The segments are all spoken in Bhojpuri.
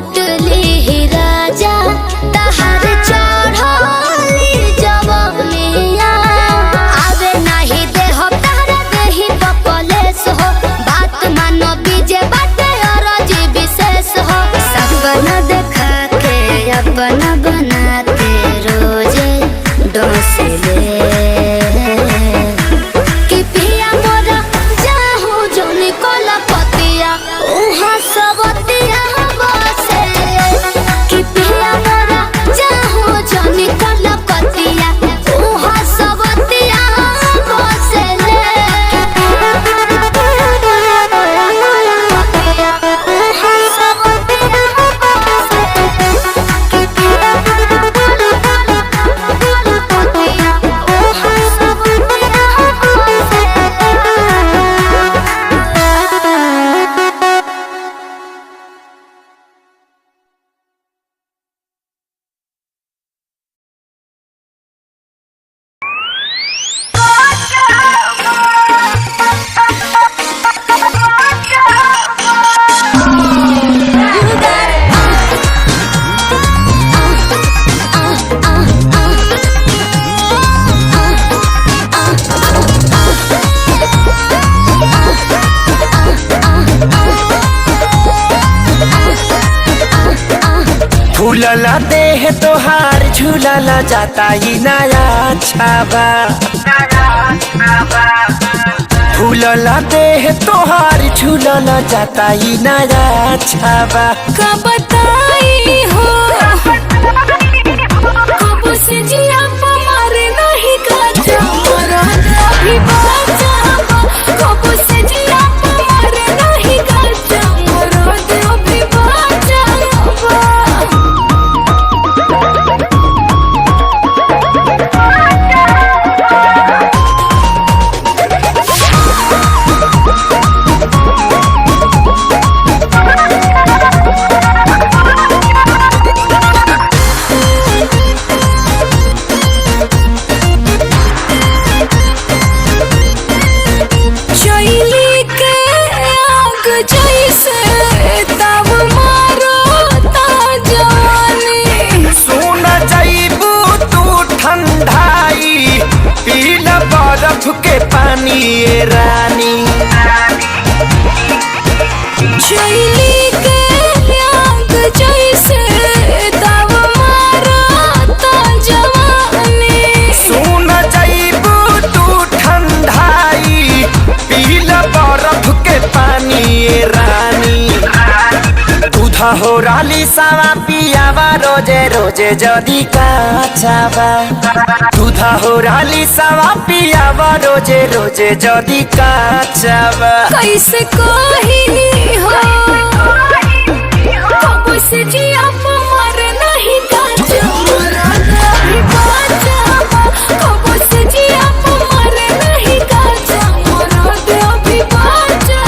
लूट ली राजा तहार चढ़ली जवनिया आवे नहीं दे हो तारा देही पकलेस हो बात मानो बीजे बाटे और जी विशेष हो सपना देखा के अपना बनाते रोजे डोसले फूलला देह तोहार झूलला जाता ही नया छाबा फूलला देह तोहार झूलला जाता ही नया छाबा का बताई हो कब से जिया मारे नहीं काचा मरा भी बाजा कब से जिया मारे नहीं काचा मरा भी बाजा बर्फ के पानी ये रानी चैली के आग जैसे तब मारा ता जवानी सुन जाइबू तू ठंडाई पीला बर्फ के पानी ये रानी दूधा हो राली सावा पियावा रोजे रोजे जदी काचावा दूधा हो राली सावा पियावा रोजे रोजे जदी काचावा कैसे कही हो कब से जिया मारे नहीं काचा मरा भी बाजा कब से जिया मारे नहीं काचा मरा भी बाजा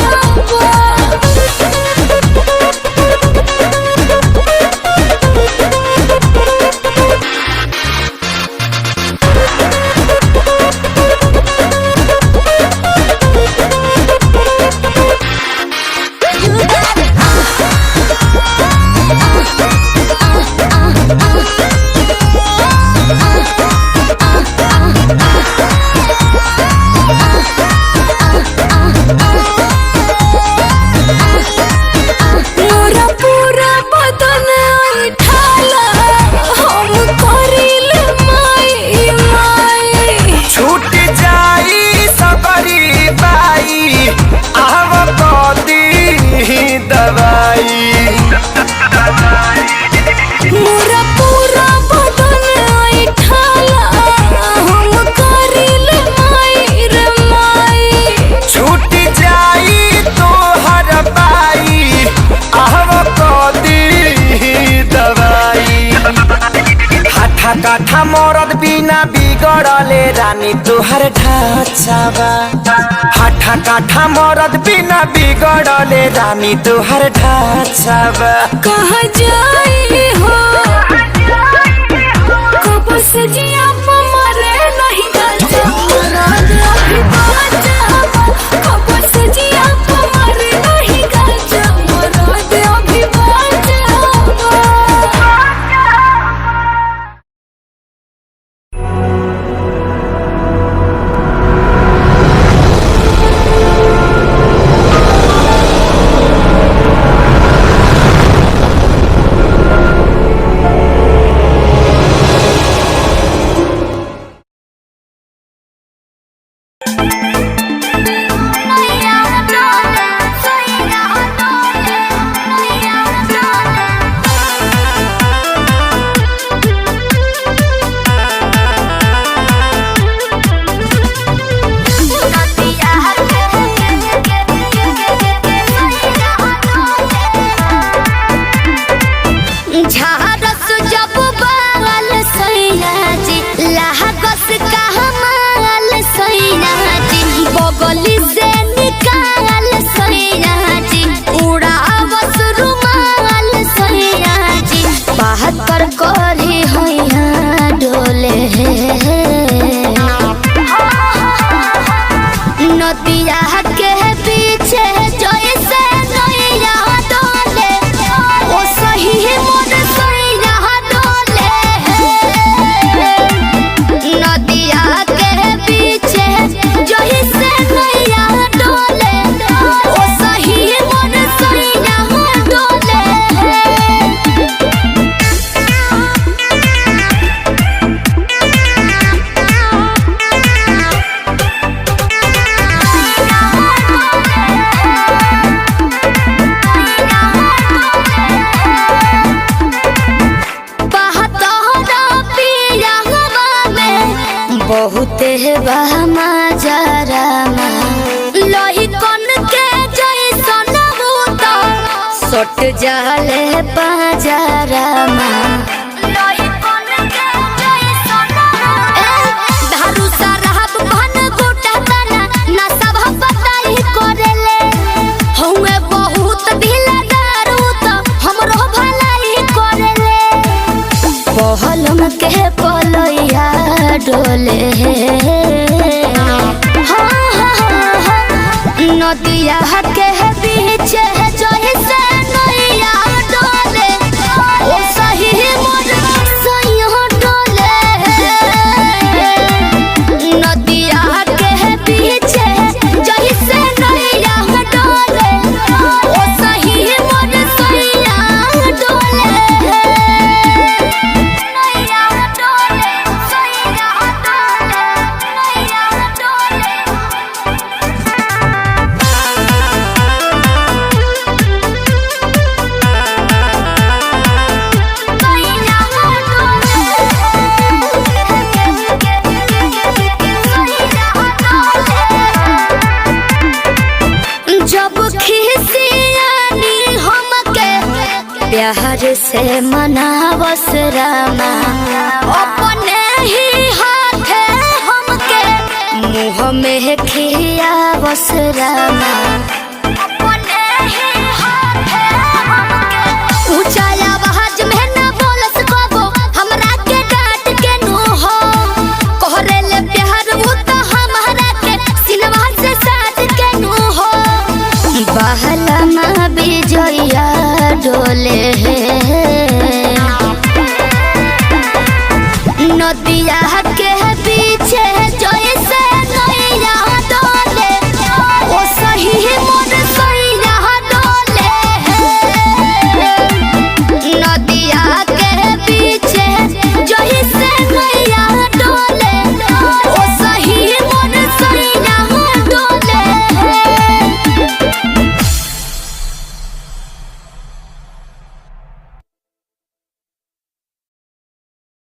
काठा मरद बिना बिगड़ले रानी तोहर ढांचावा हाठा काठा मरद बिना बिगड़ले रानी तोहर ढांचावा कहाँ जाए हो कब से जिया मारे नहीं काचा मरा भी बाजा कब से जिया मारे नहीं काचा मरा भी बाजा करी हैया डोले नदिया के पीछे जैसे नैया डोले ओ सही मोर सैया डोले नदिया के पीछे जैसे नैया डोले ओ सही मोर सैया डोले बहुते बहमा जरामा लोही कन के जैसन होता सट जाले पाजरामा लोही कन के जैसन धारू सरहब भन गोटा तना ना सब बताई करेले हउए बहुत ढीला दारू त हमरो भलाई करेले पहलम के पलैया डोले नदिया के पीछे जैसे नैया डोले ओ सही मोर सैया डोले नदिया के पीछे जैसे नैया डोले ओ सही मोर सैया डोले नैया डोले सैया डोले नैया डोले जब खिसियानी हमके प्यार से मनावस रामा अपने ही हाथे हमके मुँह में खियावस रामा अपने ही हाथे हमके ऊंचा आवाज में न बोलस कबो हमरा के डांट के नो हो कहरेले प्यार वो तो हमरा के सिनवा से साथ के नो हो बहलमा बिजया डोले नदिया के पीछे जैसे नैया डोले ओ सही मोर सैया डोले नदिया के पीछे जैसे नैया डोले ओ सही मोर सैया डोले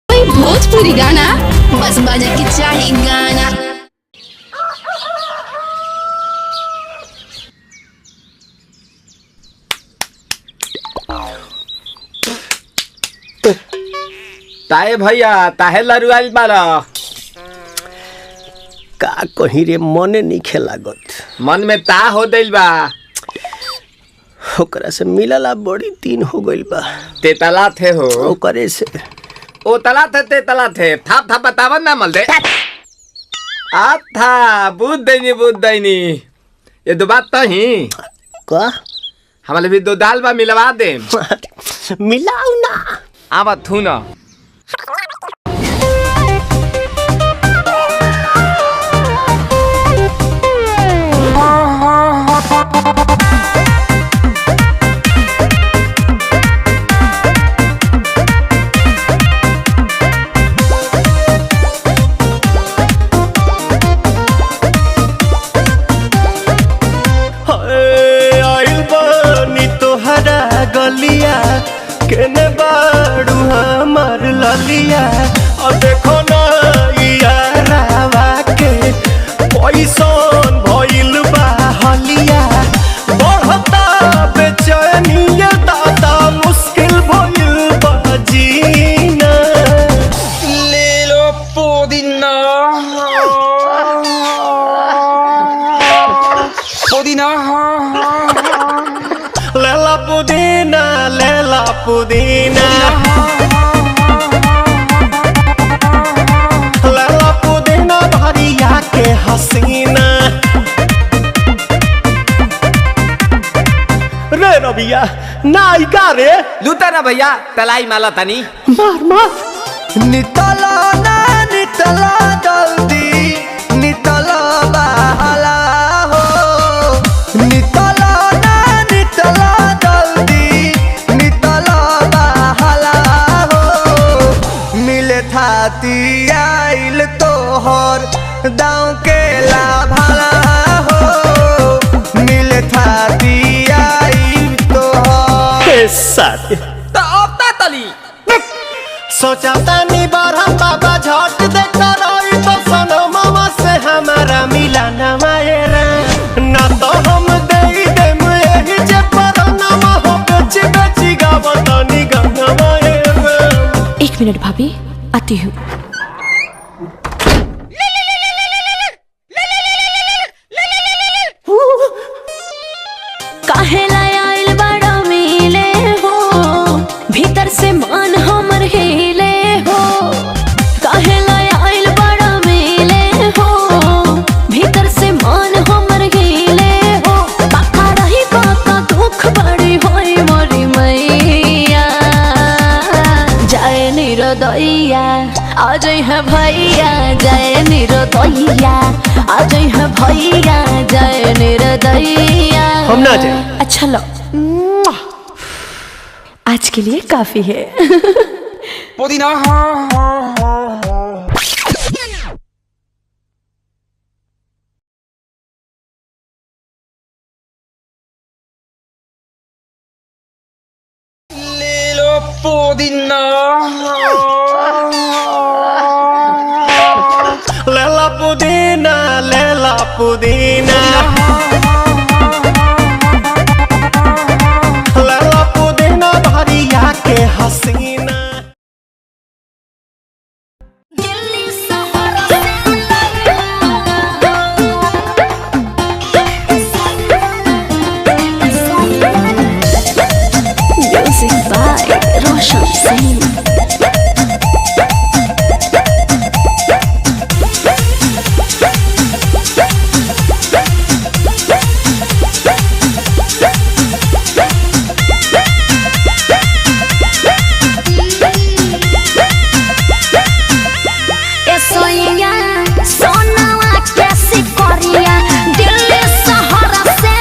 भोजपुरी गाना बस बजे के चाही गाना। ताए भैया ताहे लरुआल बारा का कहीं रे मने नहीं लागत मन में ता हो दिल बा ओकरा से मिलला बड़ी दिन हो गइल बा तेतला थे हो ओकरे से ओ तला थे तेतला थे थाप थाप बतावन ना मल दे आ था बुद्ध दैनी ये दो बात तो ही का हमारे भी दो दाल बा मिलवा दे मिलाऊ ना आवा थू ना गलिया केने बाड़ू हमर ललिया और देखो ना यारावा के पैसन भइल बा हलिया बढ़ता बेचैनिया दादा मुश्किल भइल बा जीना ले लो पुदीना लेला पुदीना भैया नायिका रे लूटा ना भैया तलाई माला तनी मार मार नितला ना नितला जल्दी नितला बहला हो नितला ना नितला जल्दी नितला बहला हो मिले थाती आइल तोहर दाँव के लाभला हो मिले थाती आइल तोहर साथी तो अब ता तली सोचा तानी बारह बाबा झट देखा रही तो सनो मामा से हमारा मिला न मायरा ना तो हम दे देम यही जे पर नामा हो बेची बेची गावतानी गंगा मायरा। 1 मिनट भाभी आती हूँ। काहेला आइल बड़ा मिले हो भीतर से मन हमर हिले हो काहेला आइल बड़ा मिले हो भीतर से मन हमर हिले हो बाका रही बाका दुख बड़ी होई मोरी मैया जाए निरोदैया आज है भैया जाए निरोदैया आज है भैया जाए निरोदैया हम ना जाए अच्छा लो आज के लिए काफी है। पुदीना ले लो पुदीना लेला पुदीना लेला पुदीना लेला पुदीना भरिया के हसीना Music by Roshan Singh। Delhi शहर से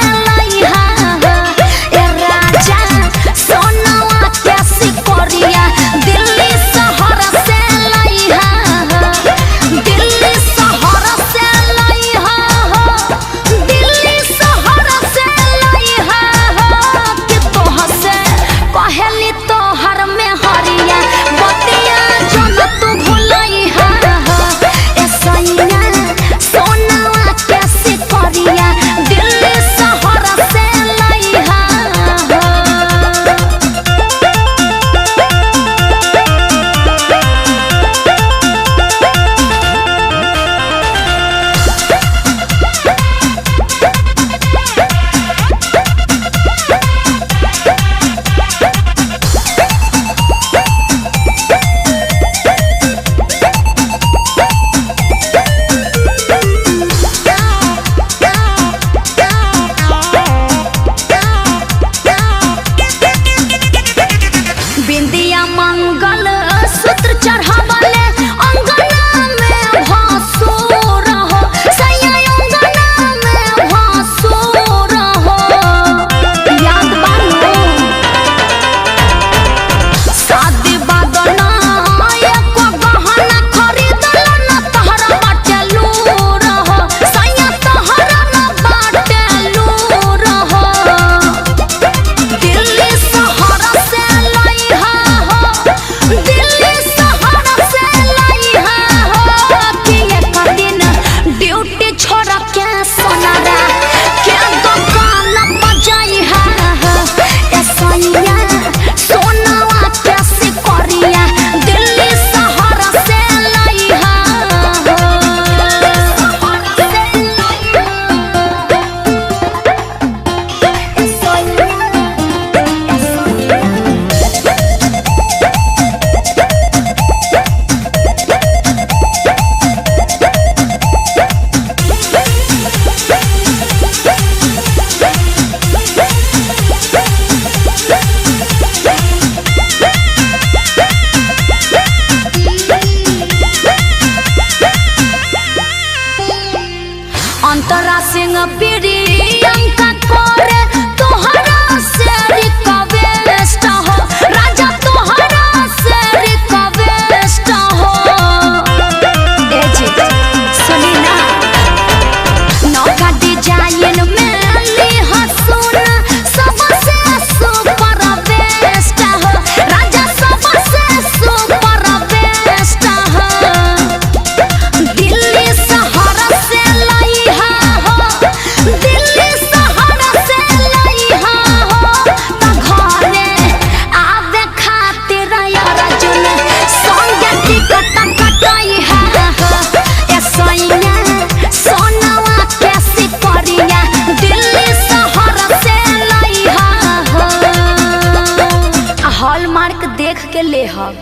ले हम।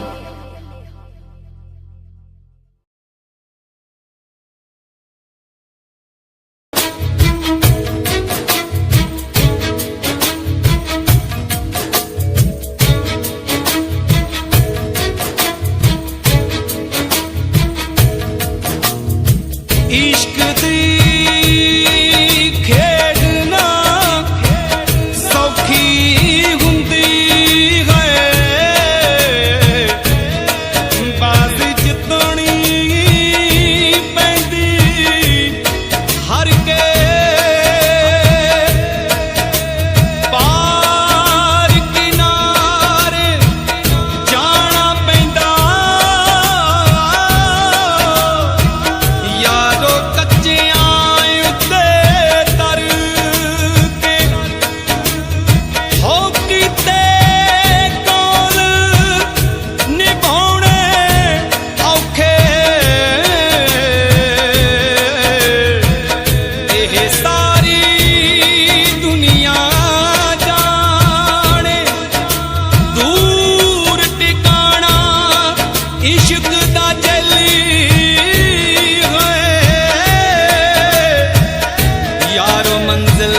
इश्क दी खेडना सौखी हुंदी है, बाज जितनी पैंदी हर के पार किनारे जाना पैंदा। यारो कच्चियां उत्ते तर के हो कीते कोल निभाउणे औखे, एह सारी दुनिया जाने दूर टिकाना इश्क दा जली है। यारो मंजिल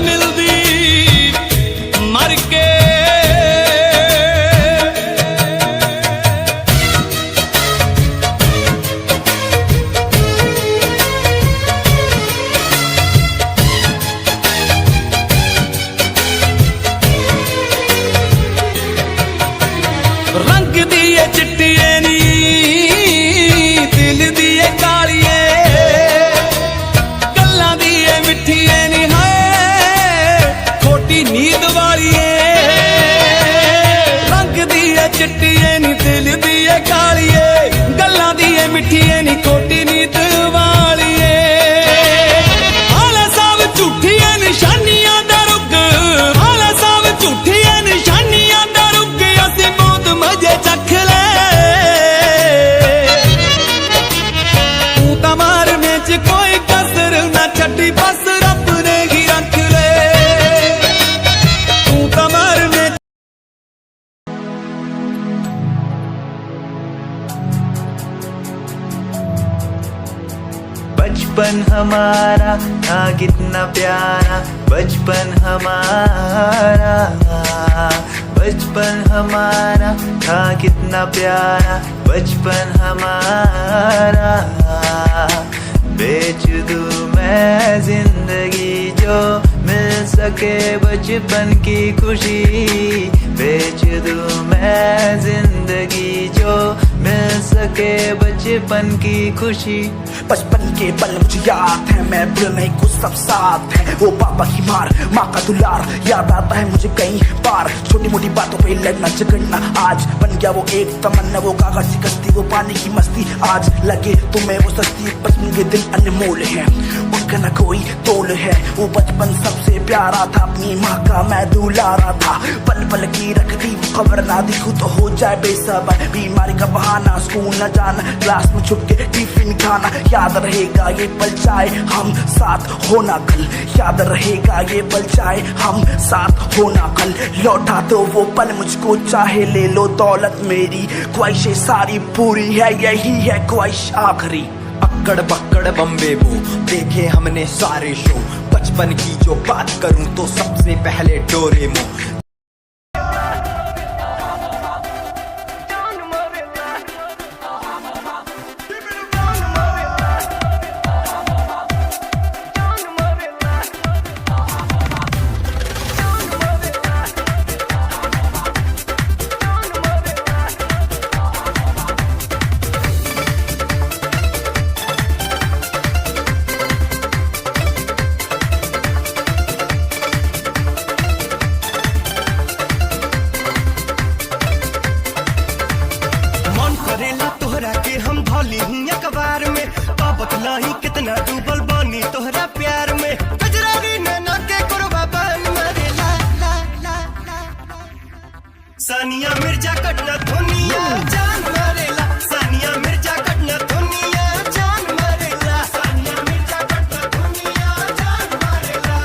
मिलदी मर के। रंग दिए चिट्टिए नी दिल दिए कालिए, गल्लां दिए मिठिए नी हाय खोटी नींद वालिए। रंग दिए चिट्टिए नी दिल दिए कालिए, गल्लां दिए मिठिए नी खोटी नींद वालिए। हाले सब झूठिए निशानियां दा रुग, हाले सब झूठिए निशानियां दा रुग, असीं मौत मजे चख ले। तू तां मारने च कोई कसर ना छड्डी, बस रब ने ही रख ले। तू तां मारने बचपन हमारा था कितना प्यारा, बचपन हमारा, बचपन हमारा था कितना प्यारा, बचपन हमारा। बेच दूं मैं जिंदगी जो मिल सके बचपन की खुशी, बेच दूं मैं जिंदगी जो मिल सके बचपन की खुशी। बचपन के पल मुझे याद है, मैं भूलने को सब साथ है। वो पापा की मार, माँ का दुलार याद आता है मुझे कई बार। छोटी मोटी बातों पे लड़ना झगड़ना आज बन गया वो एक तमन्ना। वो कागज की कश्ती, वो पानी की मस्ती, आज लगे तुम्हें वो सस्ती। बचपन के दिन अनमोल है, उनका न कोई तोल है। वो बचपन सबसे प्यारा था, अपनी माँ का मैं दुलारा था। पल पल की रखती वो खबर, ना दिखूं तो हो जाए बेसबर। बीमारी का बहाना, स्कूल न जाना, क्लास में छुप के टिफिन खाना। याद रहेगा ये पल चाहे हम साथ होना कल, याद रहेगा ये पल चाहे हम साथ होना कल। लौटा दो वो पल मुझको, चाहे ले लो दौलत मेरी। ख्वाहिशें सारी पूरी है, यही है ख्वाहिश आखिरी। अक्कड़ बक्कड़ बम्बे वो देखे हमने सारे शो। बचपन की जो बात करूं तो सबसे पहले डोरेमोन। कितना डूबल बानी तोहरा प्यार में, कजरारी नैना के कुर्बान मरे ला ला ला ला। सानिया मिर्जा कटना दुनिया जान मरेला, सानिया मिर्जा कटना दुनिया जान मरेला, सानिया मिर्जा कटना दुनिया जान मरेला।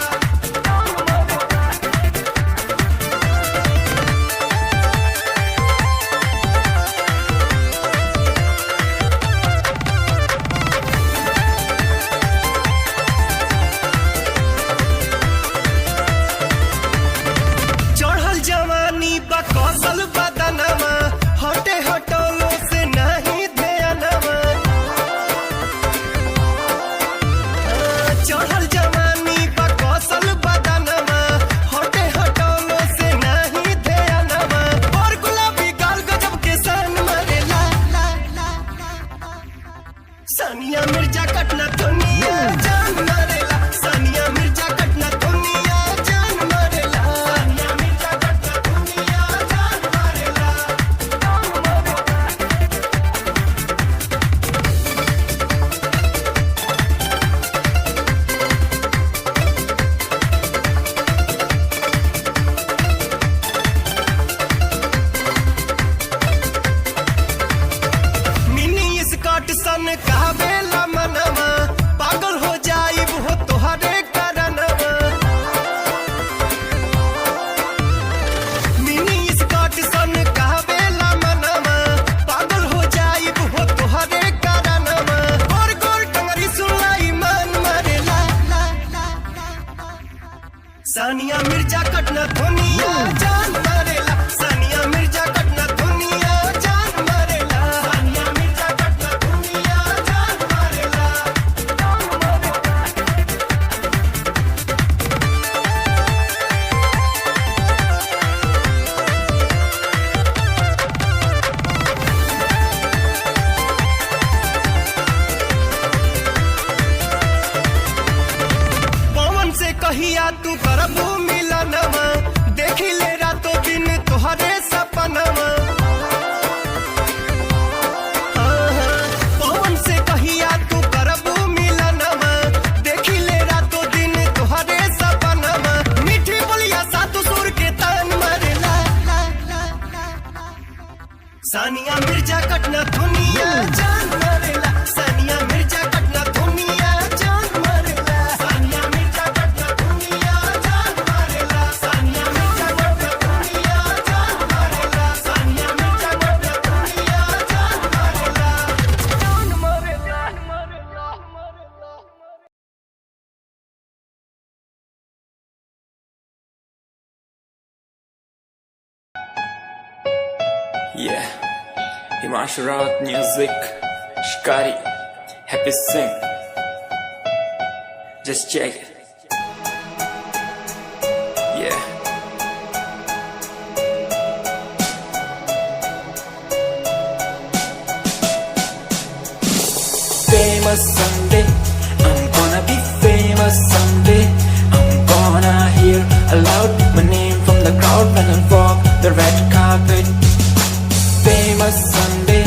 सानिया मिर्जा कटना दुनिया जान मारेला, सानिया मिर्जा कटना दुनिया जान मारेला, सानिया मिर्जा कटना दुनिया जान मारेला, सानिया मिर्जा कटना दुनिया जान मारेला, सानिया मिर्जा कटना दुनिया जान मारेला, जान मारेला, मारेला, मारेला। Yeah, Himanshu Rawat music, Shikari, Happy Singh. Just check it. Yeah. Famous someday, I'm gonna be famous someday. I'm gonna hear aloud my name from the crowd when I walk the red carpet. Famous someday,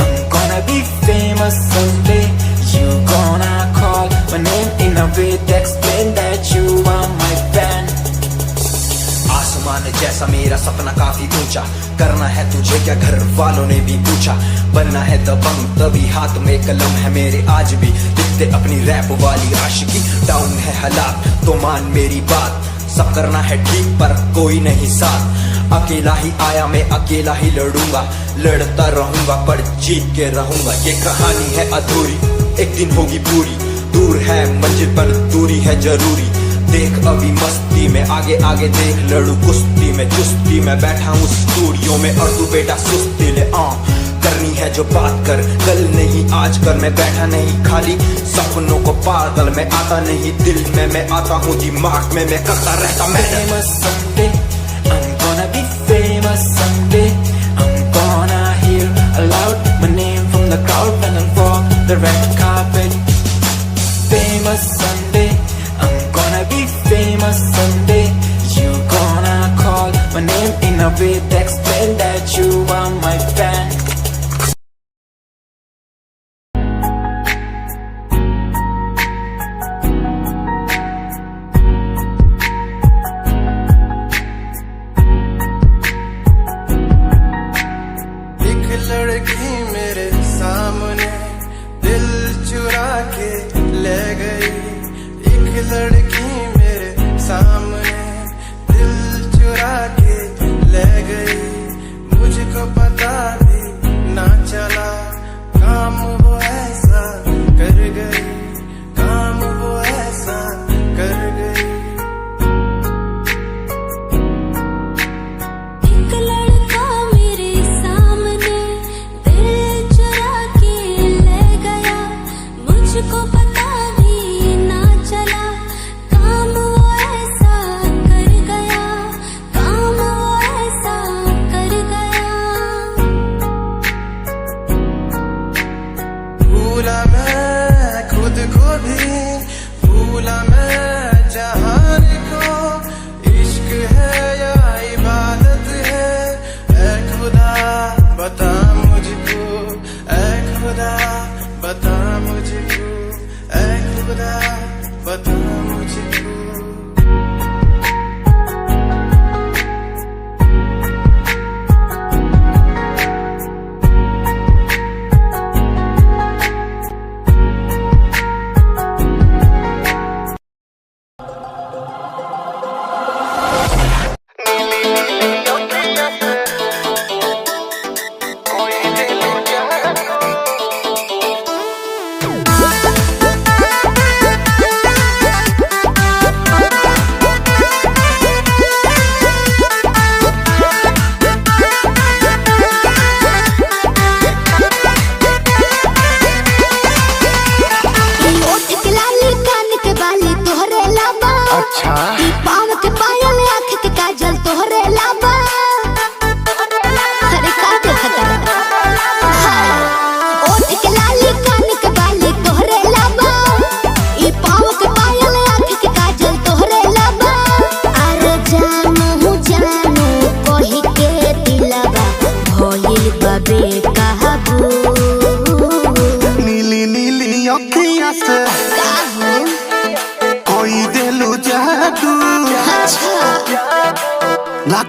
I'm gonna be famous someday. You gonna call my name in a way to explain that you are my fan. आसमान जैसा मेरा सपना काफी ऊंचा, करना है तुझे क्या घर वालों ने भी पूछा, बनना है दबंग तभी हाथ में कलम है मेरे आज भी, लिखते अपनी रैप वाली आशिकी, डाउन है हालात तो मान मेरी बात, सब करना है ठीक पर कोई नहीं साथ, अकेला ही आया मैं अकेला ही लड़ूंगा, लड़ता रहूंगा पर जीत के रहूंगा, ये कहानी है अधूरी एक दिन होगी पूरी, दूर है मंजिल पर दूरी है जरूरी, देख अभी मस्ती में आगे आगे देख, लड़ू कुश्ती में चुस्ती में बैठा हूँ स्टूडियो में और तू बेटा सुस्ती ले करनी है जो बात कर, कल नहीं आज कर, मैं बैठा नहीं खाली सपनों को पागल में आता नहीं, दिल में मैं आता हूँ दिमाग में मैं करता रहता मैं। Famous someday, I'm gonna be famous someday. I'm gonna hear aloud my name from the crowd when I walk the red carpet. Famous someday, I'm gonna be famous someday. You gonna call my name in a way to explain that you are my fan. एक लड़की मेरे सामने दिल चुरा के ले गई, एक लड़की मेरे सामने दिल चुरा के ले गई, मुझको पता भी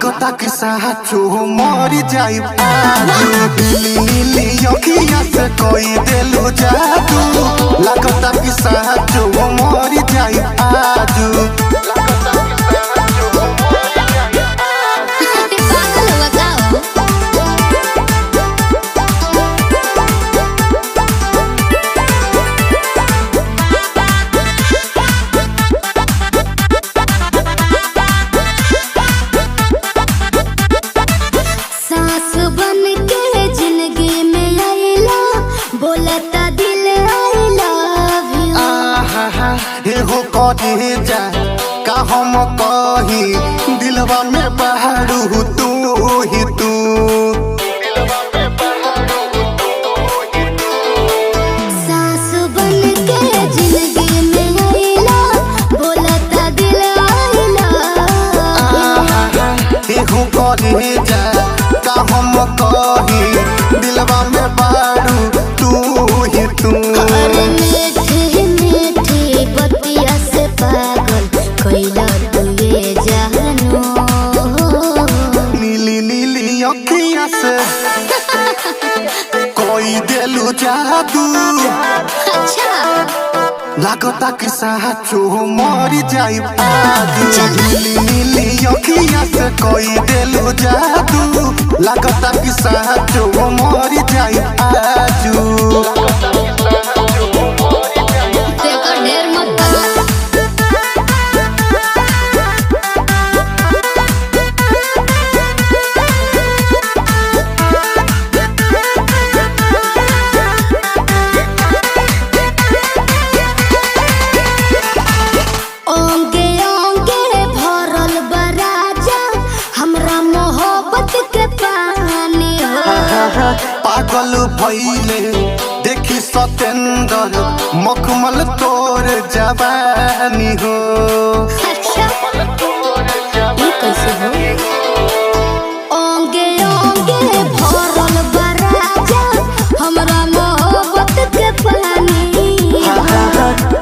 लागता कि साचो मरी जाई आजू नीली नीली अखिया से कोई देलू जादू लागता कि साचो मरी जाई आजू जा का हम कही दिलवा में बहारू तू ही तू सास बन के जिंदगी में आइला बोलता दिल आइला हो कही जा का हम कही दिलवा में बहारू तू ही तू कोइला तुए जानो नीली नीली अखियां से कोई देलू जादू अच्छा लागता कि साचो मरी जाई आजू नीली नीली अखियां से कोई देलू जादू लागता कि साचो मरी जाई आजू देखो ढेर मत पागल भइले देखी सतेंद्र मखमल तोर जवानी हो अच्छा ये कैसे हो ओंगे ओंगे भरल बराजा हमरा मोहब्बत के पानी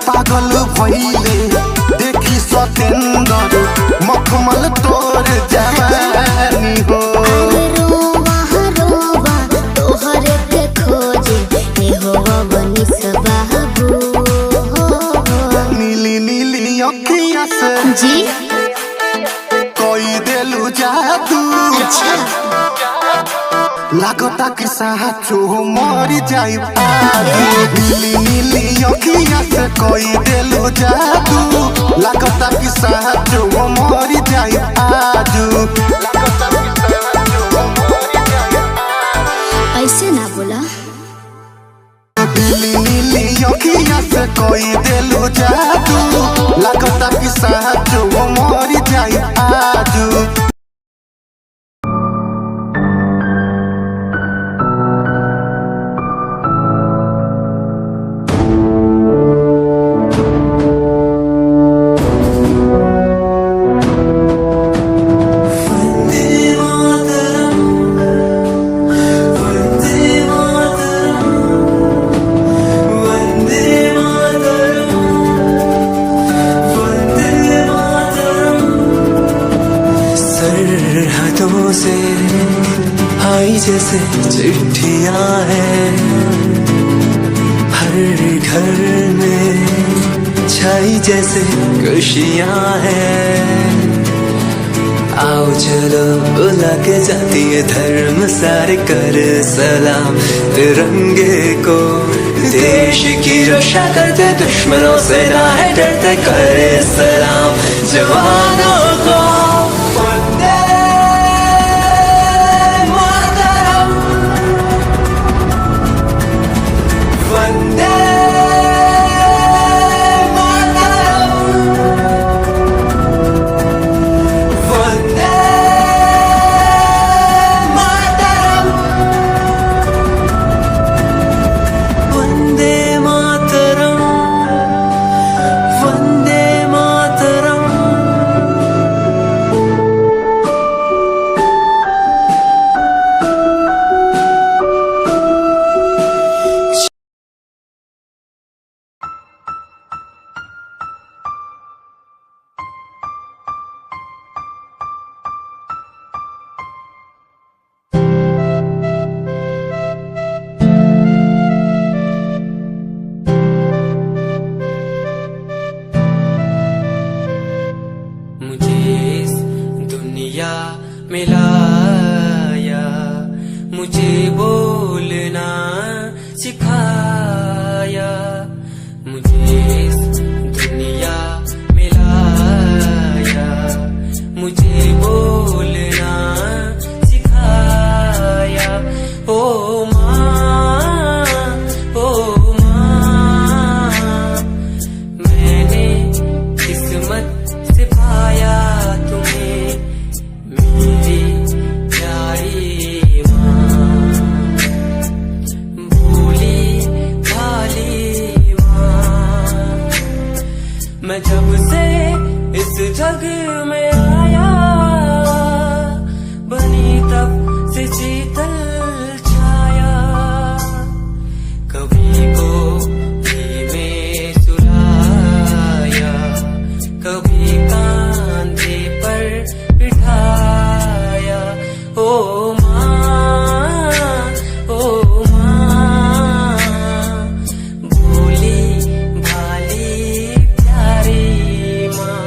पागल भइले देखी सतेंद्र मखमल तोर जवानी हो नीली नीली अखियां से जी कोई देलू जादू अच्छा लागता कि साचो मरी जाई आजू नीली नीली अखियां से कोई देलू जादू लागता कि साचो मरी जाई आजू ऐसे ना बोला नीली नीली अखियां से कोई देलू जादू लागता कि साचो मरी जाई आजू से आई जैसे चिट्ठियां हैं हर घर में छाई जैसे खुशियां हैं आओ चलो बुला के जाती है धर्म सारे कर सलाम तिरंगे को देश की रक्षा करते दुश्मनों से ना है डरते करे सलाम जवानों को मुझे बोलना सिखाया, मुझे इस दुनिया में लाया, मुझे बोलना सिखाया। ओ माँ, ओ माँ, मैंने किस्मत से पाया तुम्हें, मेरी प्यारी माँ, भोली भाली माँ। मैं जब से इस जग में आया, बनी तब से शीतल छाया, कभी को में सुलाया, कभी कांधे पर बिठाया। ओ माँ, ओ माँ, भोली भाली प्यारी माँ।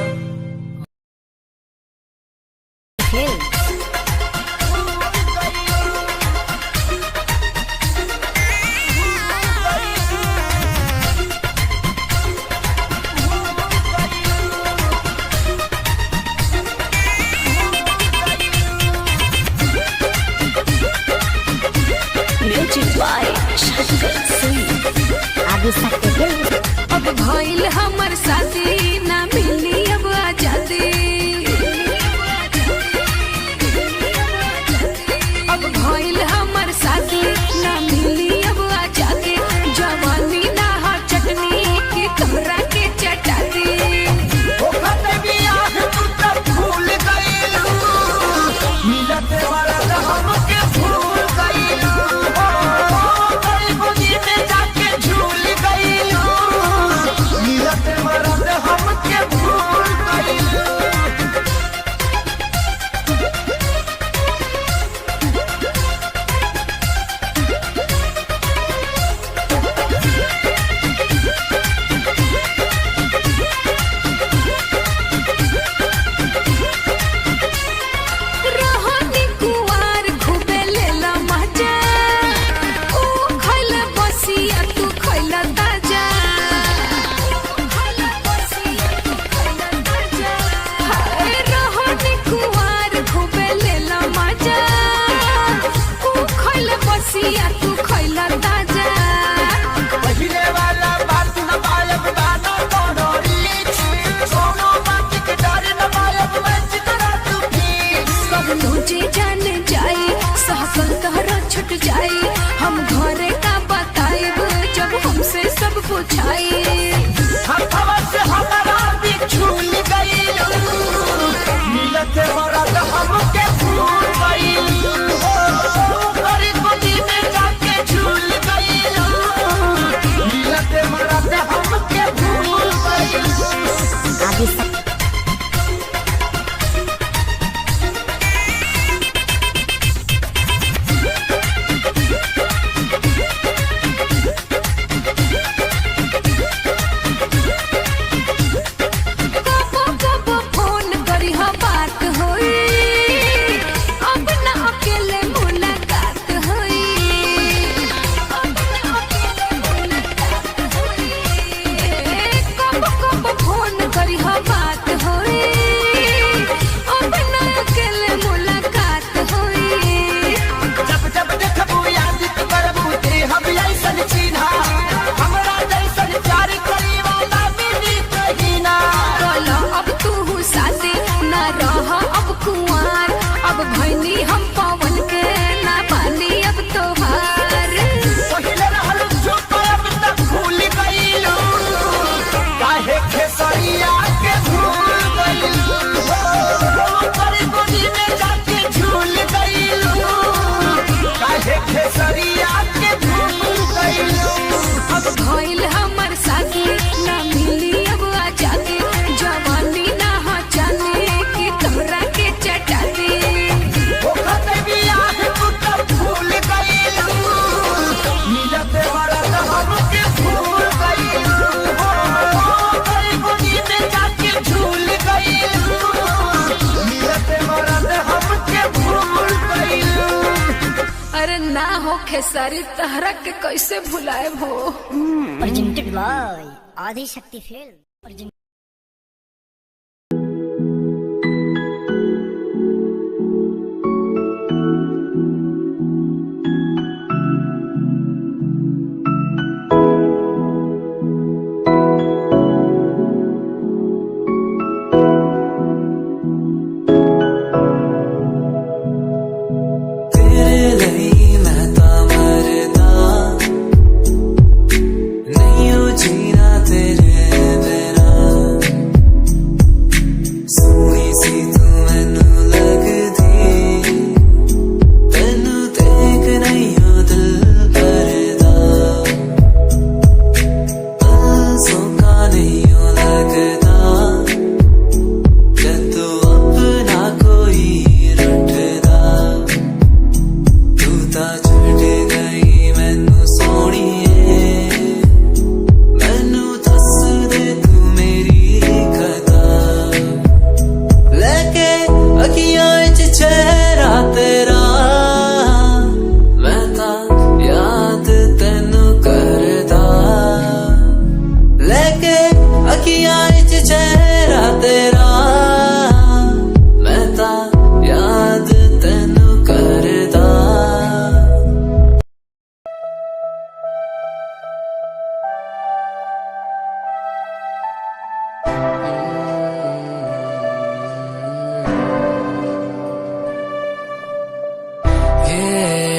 अब भइल हमर शादी, ना मिली अब आजादी। अब भइल हमर शादी, ना मिली अब आजादी। जवानी ना हा चटनी के कमरा के चटाती। तू खैला ताजा, पहिले वाला बात न पायब दाना कोनो रीच, कोनो बात के डर न पायब बच करा तू प्लीज। सब तुझे जान जाए, सहकल तहरा छुट जाए। हम घरे का बताएब जब हमसे सब पूछाए। हवा से हमारा भी झूल गई, मिलत मरद हमके भूल गई। अरे ना हो खेसारी तहरा के कैसे भुलाए हो। प्रेजेंटेड बाय आदि शक्ति फिल्म।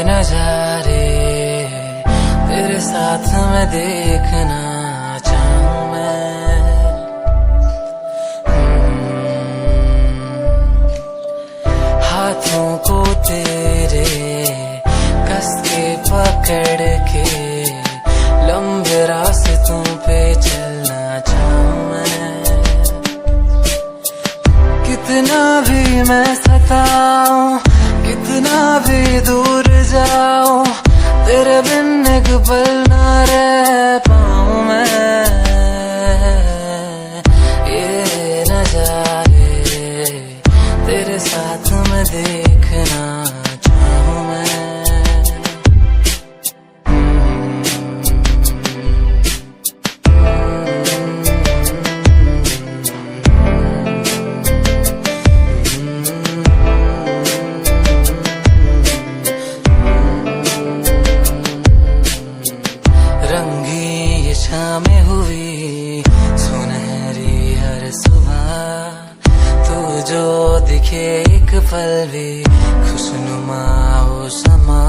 नजारे तेरे साथ में देखना चाहूं मैं। हाथों को तेरे कस के पकड़ के लंबे रास्तों पे चलना चाहूं मैं। कितना भी मैं सताऊं, कितना भी दूर जाऊं, तेरे बिन एक पल ना रह पाऊं मैं। ये नजारे तेरे साथ में देखना चाहूं मैं। में हुई सुनहरी हर सुबह, तू जो दिखे एक पल भी खुशनुमा हो समा।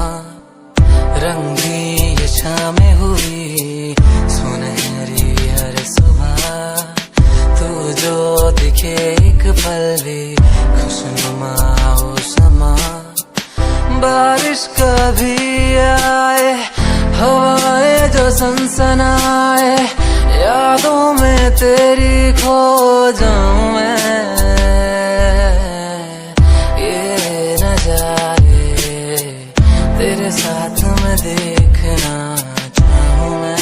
रंगी ये शामें हुई सुनहरी हर सुबह, तू जो दिखे एक पल भी खुशनुमा हो समा। बारिश कभी आए, हवाएं जो सनसनाए, यादों में तेरी खो जाऊं मैं। ये नजारे तेरे साथ में देखना चाहूं मैं।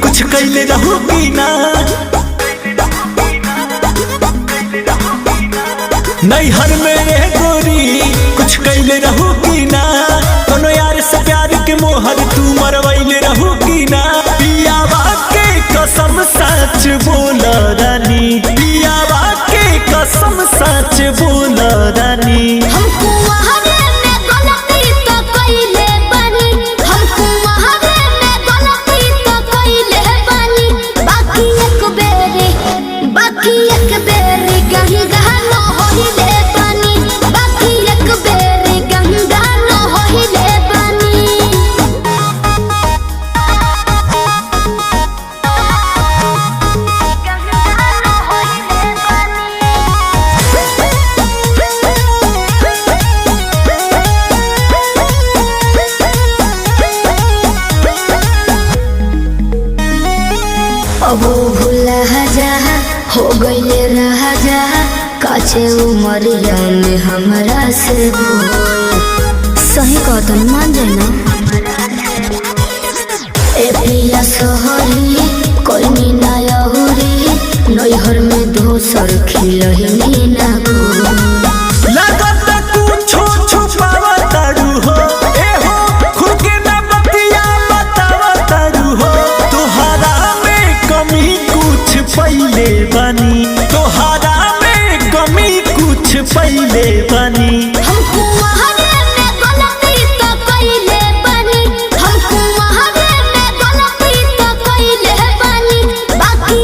कुछ कैले रहूगी ना, नैहर में ये गोरी कुछ कैले रहूगी ना। कोनो यार से प्यार के मोहर तू मरवैले रहूगी ना। पियावा के कसम सच बोल रानी, पियावा के कसम सच बोल रानी। हमको वहारे में गलती तो कइले बानी, हमको वहारे में गलती तो कइले बानी। बाकी एक बेरी कहीं गहना होइले बानी, बाकी एक बेरी कहीं गहना होइले बानी। अब भूला जा हो गईले रहा जा काचे उमरिया में हमरा से सही कहतन मान जाए ना ए पिया सोहरी कोई ना यहुरी नैहर में दोसर खिलही ना लगत कुछो छुपावा तारू हो ए हो खुद के ना बतिया बतावा तारू हो तोहरा में कमी कुछ पहिले बनी तोहरा में कमी कुछ पहिले बनी हमको वहारे में गलती तो कइले बनी हमको वहारे में गलती तो कइले बनी बाकी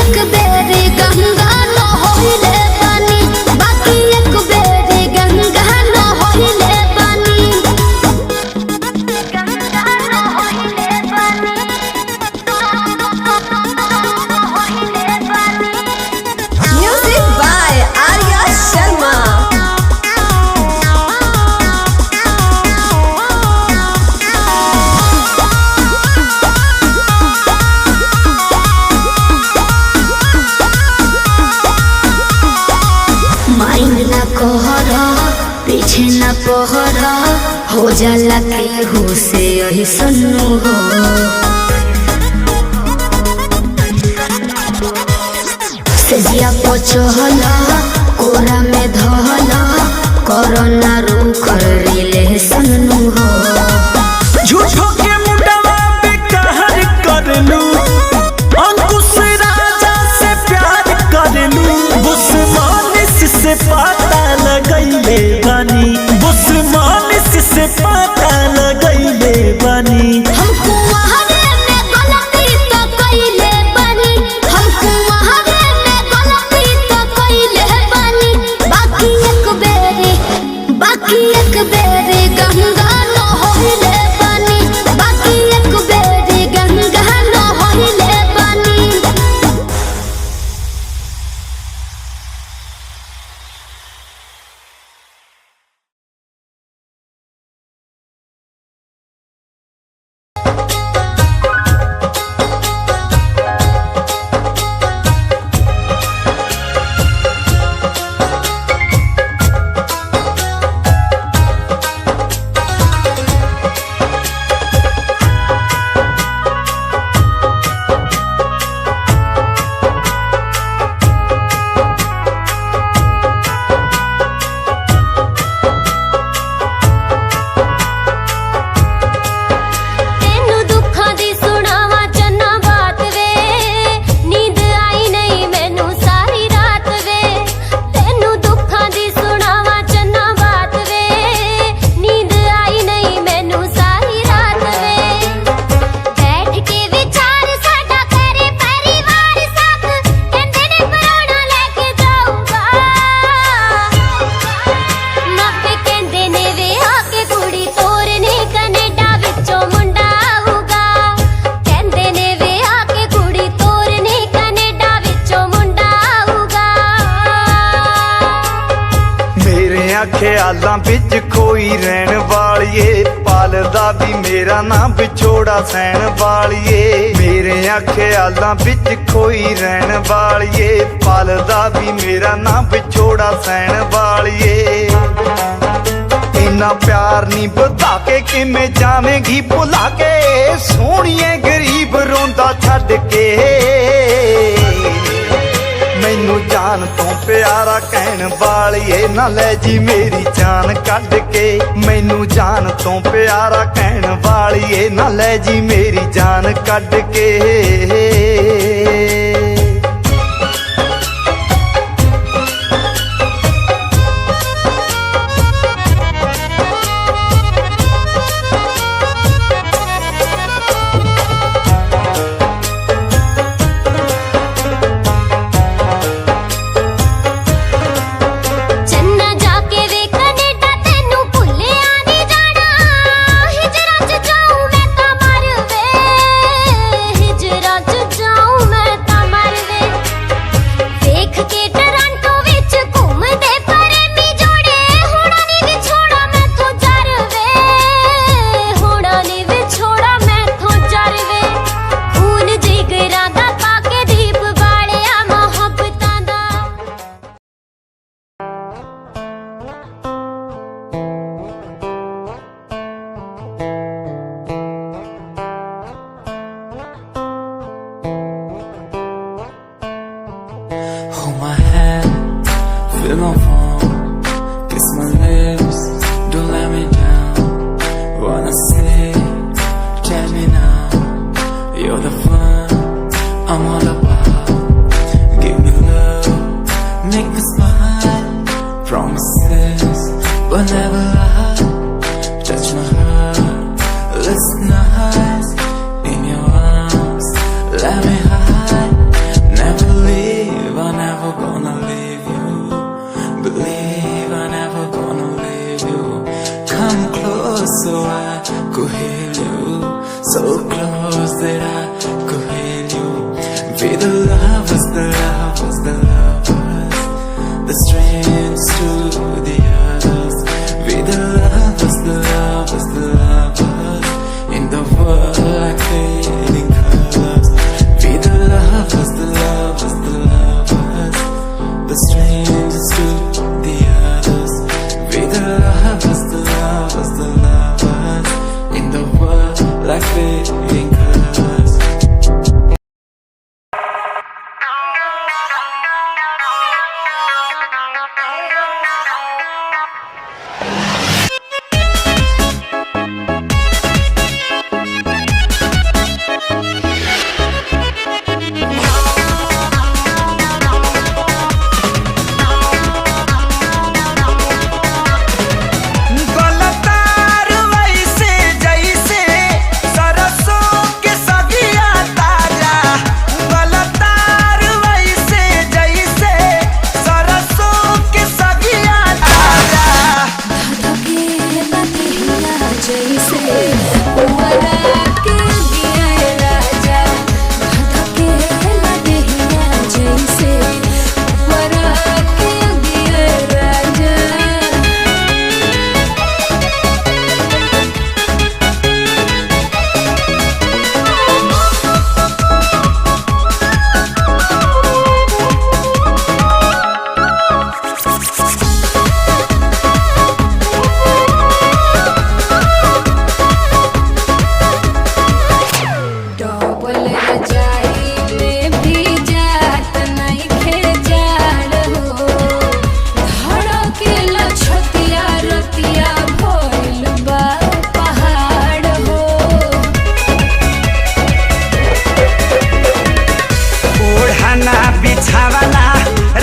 एक बेरी गंगा न होइले बनी बाकी एक बेरी गंगा न होइले बनी गंगा न होइले बनी होइले बनी Music by Arya Sharma. Mind ना कहरा पीछे ना पहरा हो जाला के हो से यही सन्नु हो सजिया पचहला कोरा में धहला कोरोना रू कर रिले सन्नु हो झूठो के मुंडवा पे कहर करलू अंकुश राजा से प्यार करलू बुस्मानिस से पता लगैले बनी बुस्मानिस से पता लगैले बनी हमको वहारे में गलती तो कइले बनी हमको वहारे में गलती तो कइले बनी बाकी एक बेरी गंगा न होइले बनी बाकी एक बेरी गंगा न होइले बनी ख्यालां विच खोई रहन वालिए पालदा भी मेरा नाम विछोड़ा सहन वालिए मेरे ख्यालां विच खोई रहन वालिए पालदा भी मेरा नाम विछोड़ा सहन वालिए इन्ना प्यार नी बता के किमें जावेंगी भुला के सोहणिए गरीब रोंदा छड्ड के मैनू जान तो प्यारा कहन वालिए ना ले जी मेरी जान कढ के मैनू जान तो प्यारा कहन वालिए ना ले जी मेरी जान कढ के जाऊं Coelho, so close that I Coelho. Be the lovers, the lovers, the lovers, the strangers to the others. Be the lovers, the lovers, the lovers, in the world like fading colors. Be the lovers, the lovers, the lovers, the strangers to the others. Be the lovers, the lovers, the lovers, in the world like fading colors. गलतार वैसे जैसे सरसों के सगिया ताजा। गलतार वैसे जैसे सरसों के सगिया ताजा। धधके लतिया जैसे उमरा के दिया राजा। धधके लतिया जैसे उमरा के दिया राजा। डबल रजाई में भी जात नइखे जाड़ हो। धड़केला छतिया रतिया भइल बा पहाड़ हो। ओढ़ना बिछावना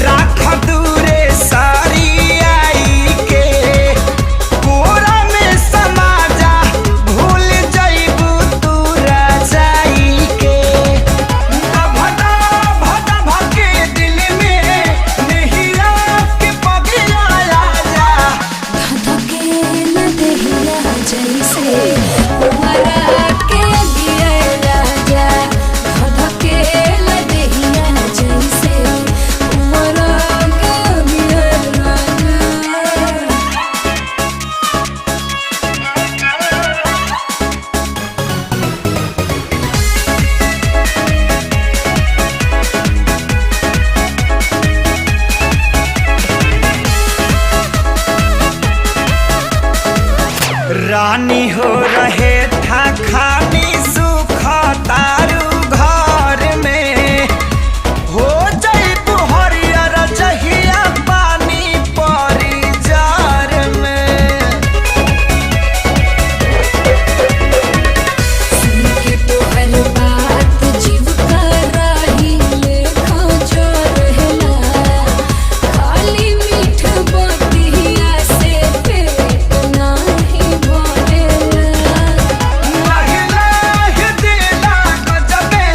राख दूरे सारी आई के। कोरा में समा जा भूल जइबू तू रजाई के। भदा भदा भके दिल में नहिया के पगिया जा। धधके लतिया जैसे उमरा के दिया राजा। धधके लतिया जैसे उमरा के दिया राजा। रानी हो रहे था खानी सुख तारू घर में। हो जइबू हरियर जहिया पानी परी जार में। सुन के तोहर बात जीव का राही लेखा जो रहेला। खाली मीठ बतिया से पेट नाही भरेला। लाहि लाहि दिला गजबे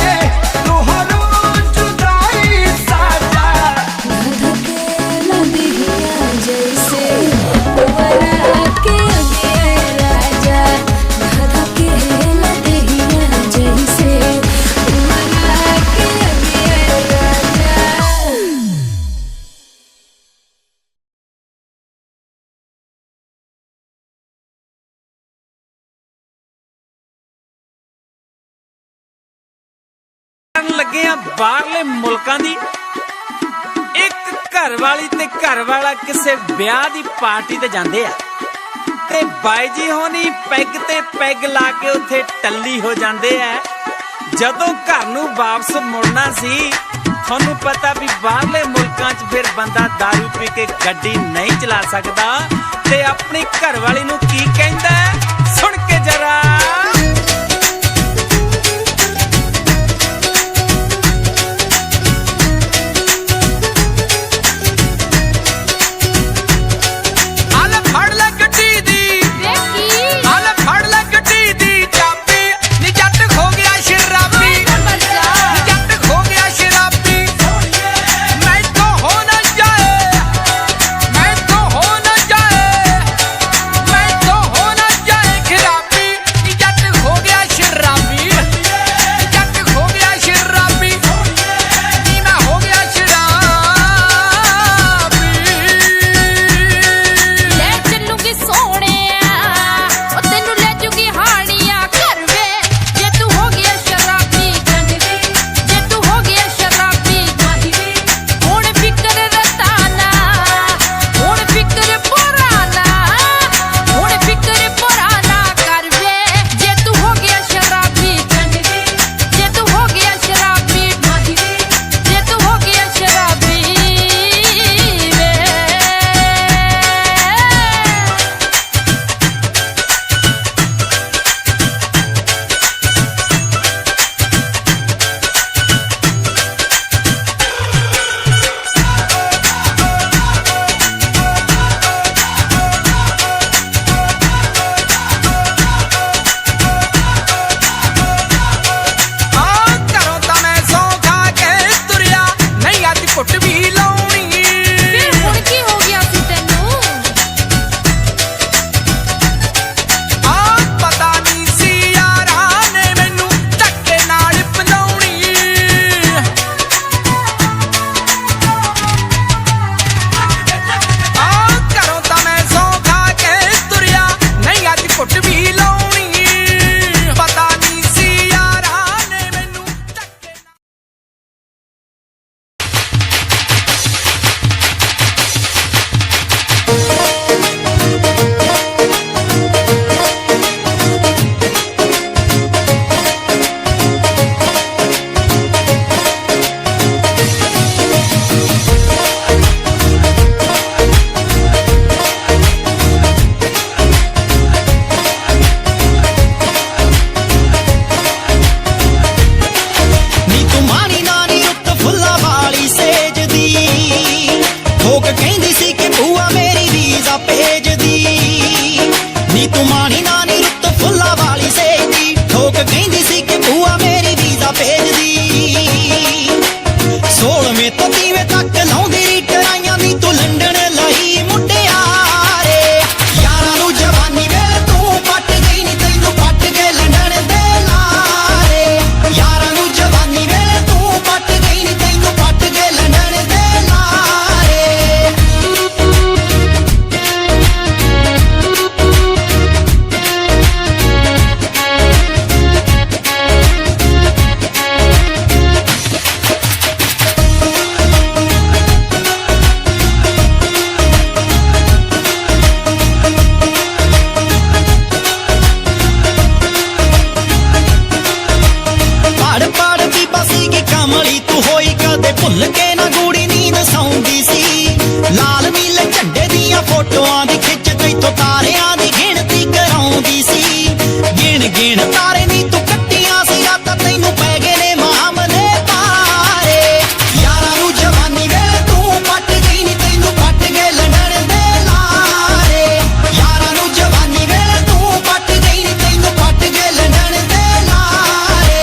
तोहरो जुदाई साजा। धधके लतिया जैसे उमरा के दिया राजा। धधके लतिया जैसे उमरा के दिया राजा। ਕਰਨ ਲੱਗੇ ਆ ਬਾਹਰਲੇ ਮੁਲਕਾਂ ਦੀ। ਇੱਕ ਘਰ ਵਾਲੀ ਤੇ ਘਰ ਵਾਲਾ ਕਿਸੇ ਵਿਆਹ ਦੀ ਪਾਰਟੀ ਤੇ ਜਾਂਦੇ ਆ ਤੇ ਬਾਈ ਜੀ ਹੋਣੀ ਪੈਗ ਤੇ ਪੈਗ ਲਾ ਕੇ ਉੱਥੇ ਟੱਲੀ ਹੋ ਜਾਂਦੇ ਆ। ਜਦੋਂ ਘਰ ਨੂੰ ਵਾਪਸ ਮੁੜਨਾ ਸੀ, ਤੁਹਾਨੂੰ ਪਤਾ ਵੀ ਬਾਹਰਲੇ ਮੁਲਕਾਂ 'ਚ ਫਿਰ ਬੰਦਾ ਦਾਰੂ ਪੀ ਕੇ ਗੱਡੀ ਨਹੀਂ ਚਲਾ ਸਕਦਾ ਤੇ ਆਪਣੀ ਘਰ ਵਾਲੀ ਨੂੰ ਕੀ ਕਹਿੰਦਾ ਸੁਣ ਕੇ ਜਰਾ। तारे नी तू कट्टियां सी रातां तैनू पै गए ने मामले तारे यारां नू जवानी वेले तू पट गई नी तैनू पट गए लड़न दे लारे यारां नू जवानी वेले तू पट गई नी तैनू पट गए लड़न दे लारे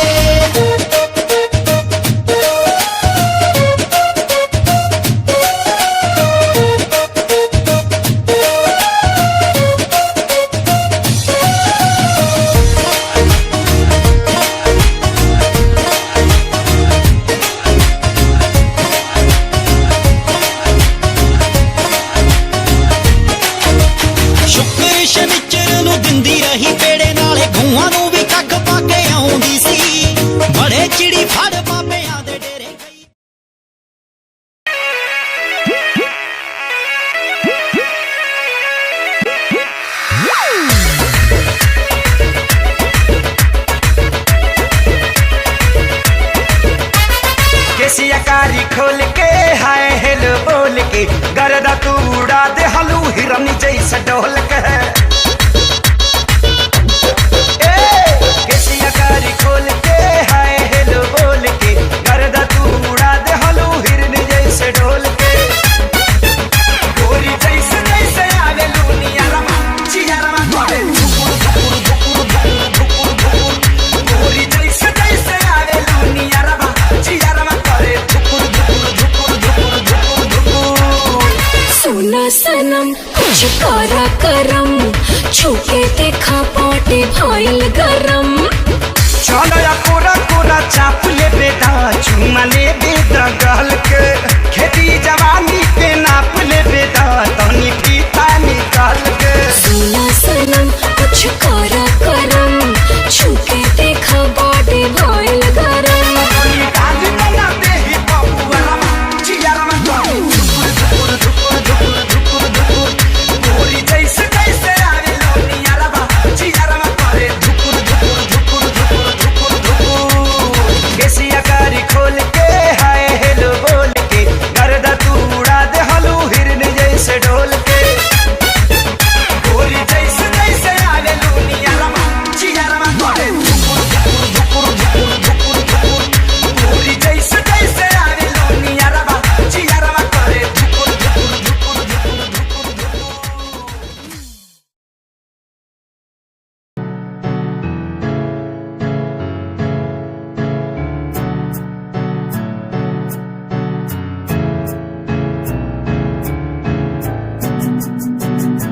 शुक्र शनिचर नू दिंदी रही पेड़े नाले गऊआं नू भी कख पा के आउंदी सी बड़े चिड़ी फड़ बाबेआं दे डेरे गई केसिया कारी खोल के हाय हेलो बोल के गरदा तू उड़ा दे हलू हिरन जैसा डोल के केसिया कारी खोल के हाय हेलो बोल के गरदा तू उड़ा दे हलू हिरन जैसे डोल के गोरी जैसे जैसे आवे लूनिया रमा चिया रमा करे धुकुर धुकुर धुकुर धुकुर धुकुर गोरी जैसे जैसे आवे लूनिया रमा चिया रमा करे धुकुर धुकुर धुकुर धुकुर धुकुर धुकुर सुना सनम कुछ करा करम छुके देखा पाटे भइल गरम चलो या कोरा कोरा चाप ले बेटा चुमा ले बेटा गहल के खेती जवानी के नाप ले बेटा तनी पीता निकाल के सुना सनम कुछ करा करम छुके देखा पाटे भइल गरम गाली बना दे ही बाबू रमा चिया रमा करे धुकुर धुकुर धुकुर धुकुर धुकुर गोरी जैसे जैसे आवे लोनिया रमा चिया रमा करे धुकुर धुकुर धुकुर धुकुर धुकुर धुकुर केसिया कारी खोल के हाय हेलो बोल के गरदा तू उड़ा दे हलू हिरन जैसे ढोल के गोरी जैसे जैसे आवे लोनिया रमा चिया रमा करे धुकुर धुकुर धुकुर धुकुर धुकुर धुकुर गोरी जैसे जैसे आवे लोनिया रमा चिया रमा करे धुकुर धुकुर धुकुर धुकुर धुकुर धुकुर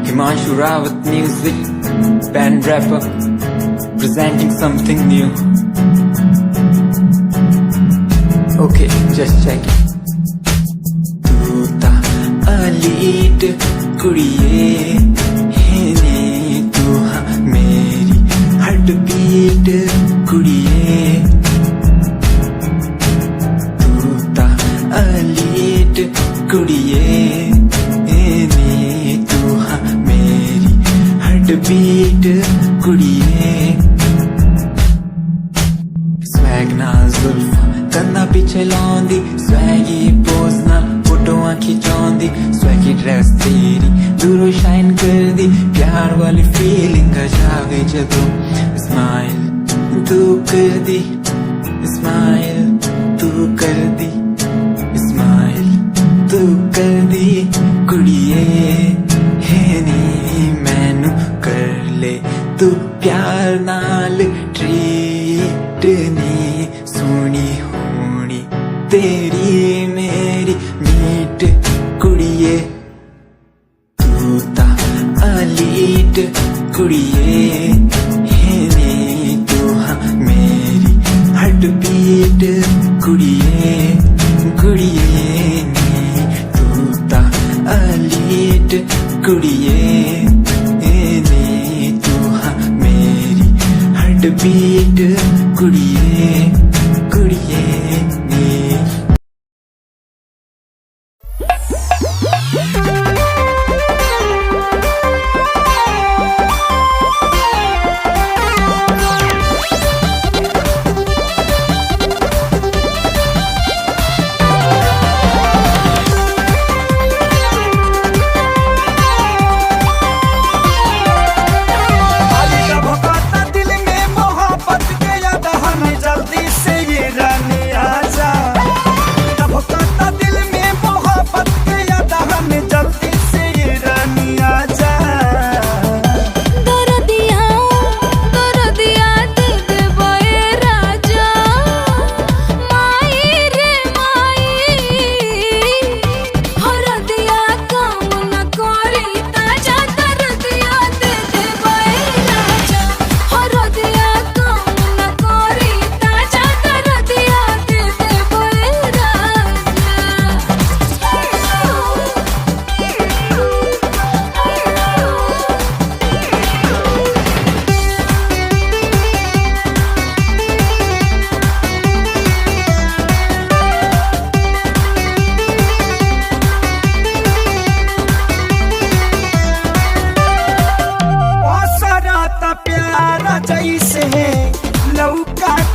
Himanshu Rawat music, band rapper, presenting something new. Okay, just check it. तू ता अलीट कुड़िए हेने तू हाँ मेरी हार्ट बीट कुड़िए तू ता अलीट कुड़िए हेने तू हाँ मेरी हार्ट बीट कुड़िए स्वैग नाल जुल्फा कंधा पिछे लाउंदी स्वैगी पोज नाल फोटोआं खिचाउंदी स्वैगी ड्रेस तेरी दूरों शाइन कर दी प्यार वाली फीलिंग आ जावे जदों स्माइल तू कर दी स्माइल तू कर दी स्माइल तू कर दी कुड़िए है नी मैनू कर ले तू प्यार नाल ट्रीट नी सोनी होनी तेरी मेरी मीट कुड़िए तू ता अलीट कुड़िए है नी तू हाँ मेरी हार्ट बीट कुड़िए कुड़िए नी तू ता अलीट कुड़िए नी तू हाँ मेरी हार्ट बीट कुड़िए कुड़िए नी लौका